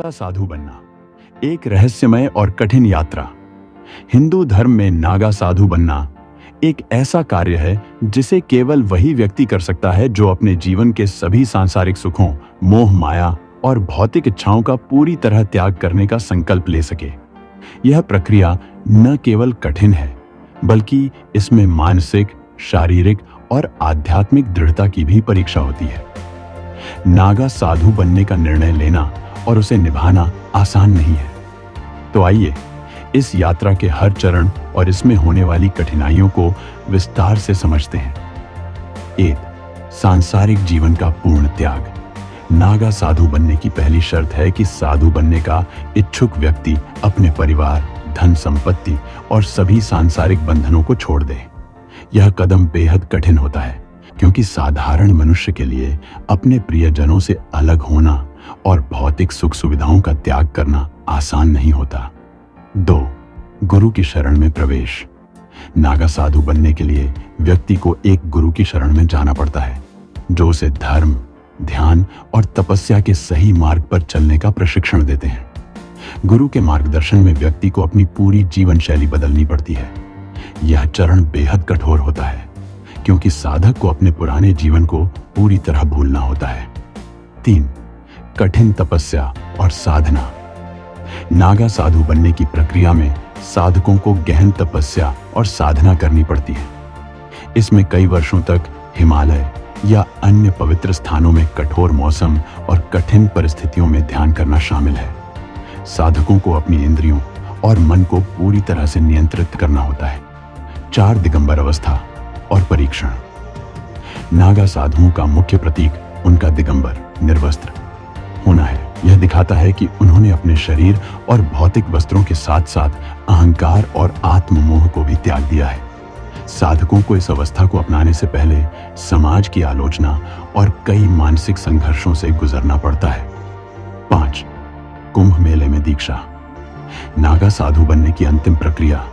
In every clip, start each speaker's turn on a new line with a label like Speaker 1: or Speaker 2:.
Speaker 1: नागा साधु बनना एक रहस्यमय और कठिन यात्रा। हिंदू धर्म में नागा साधु बनना एक ऐसा कार्य है जिसे केवल वही व्यक्ति कर सकता है जो अपने जीवन के सभी सांसारिक सुखों, मोह माया और भौतिक इच्छाओं का पूरी तरह त्याग करने का संकल्प ले सके। यह प्रक्रिया न केवल कठिन है, बल्कि इसमें मानसिक, शारीरिक और आध्यात्मिक दृढ़ता की भी परीक्षा होती है। नागा साधु बनने का निर्णय लेना और उसे निभाना आसान नहीं है। तो आइए इस यात्रा के हर चरण और इसमें होने वाली कठिनाइयों को विस्तार से समझते हैं। 1. सांसारिक जीवन का पूर्ण त्याग। नागा साधु बनने की पहली शर्त है कि साधु बनने का इच्छुक व्यक्ति अपने परिवार, धन संपत्ति और सभी सांसारिक बंधनों को छोड़ दे। यह कदम बेहद कठिन होता है, क्योंकि साधारण मनुष्य के लिए अपने प्रियजनों से अलग होना और भौतिक सुख सुविधाओं का त्याग करना आसान नहीं होता। 2. गुरु की शरण में प्रवेश। नागा साधु बनने के लिए व्यक्ति को एक गुरु की शरण में जाना पड़ता है, जो उसे धर्म, ध्यान और तपस्या के सही मार्ग पर चलने का प्रशिक्षण देते हैं। गुरु के मार्गदर्शन में व्यक्ति को अपनी पूरी जीवन शैली बदलनी पड़ती है। यह चरण बेहद कठोर होता है, क्योंकि साधक को अपने पुराने जीवन को पूरी तरह भूलना होता है। 3. कठिन तपस्या और साधना। नागा साधु बनने की प्रक्रिया में साधकों को गहन तपस्या और साधना करनी पड़ती है। इसमें कई वर्षों तक हिमालय या अन्य पवित्र स्थानों में कठोर मौसम और कठिन परिस्थितियों में ध्यान करना शामिल है। साधकों को अपनी इंद्रियों और मन को पूरी तरह से नियंत्रित करना होता है। 4. दिगंबर अवस्था और परीक्षण। नागा साधुओं का मुख्य प्रतीक उनका दिगंबर, निर्वस्त्र होना है। यह दिखाता है कि उन्होंने अपने शरीर और भौतिक वस्त्रों के साथ साथ अहंकार और आत्ममोह को भी त्याग दिया है। साधकों को इस अवस्था को अपनाने से पहले समाज की आलोचना और कई मानसिक संघर्षों से गुजरना पड़ता है। 5. कुंभ मेले में दीक्षा। नागा साधु बनने की अंतिम प्रक्रिया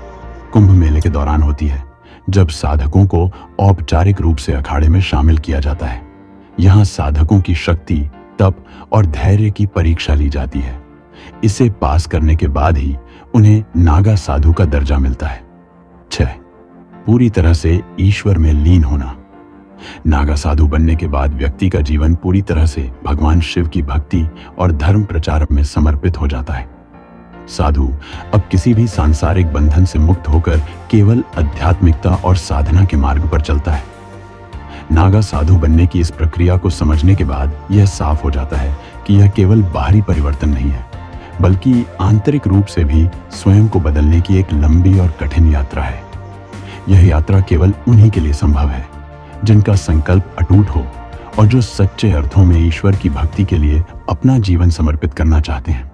Speaker 1: कुंभ मेले के दौरान होती है, जब साधकों को औपचारिक रूप से अखाड़े में शामिल किया जाता है। यहाँ साधकों की शक्ति, तप और धैर्य की परीक्षा ली जाती है। इसे पास करने के बाद ही उन्हें नागा साधु का दर्जा मिलता है। 6. पूरी तरह से ईश्वर में लीन होना। नागा साधु बनने के बाद व्यक्ति का जीवन पूरी तरह से भगवान शिव की भक्ति और धर्म प्रचार में समर्पित हो जाता है। साधु अब किसी भी सांसारिक बंधन से मुक्त होकर केवल आध्यात्मिकता और साधना के मार्ग पर चलता है। नागा साधु बनने की इस प्रक्रिया को समझने के बाद यह साफ हो जाता है कि यह केवल बाहरी परिवर्तन नहीं है, बल्कि आंतरिक रूप से भी स्वयं को बदलने की एक लंबी और कठिन यात्रा है। यह यात्रा केवल उन्हीं के लिए संभव है जिनका संकल्प अटूट हो और जो सच्चे अर्थों में ईश्वर की भक्ति के लिए अपना जीवन समर्पित करना चाहते हैं।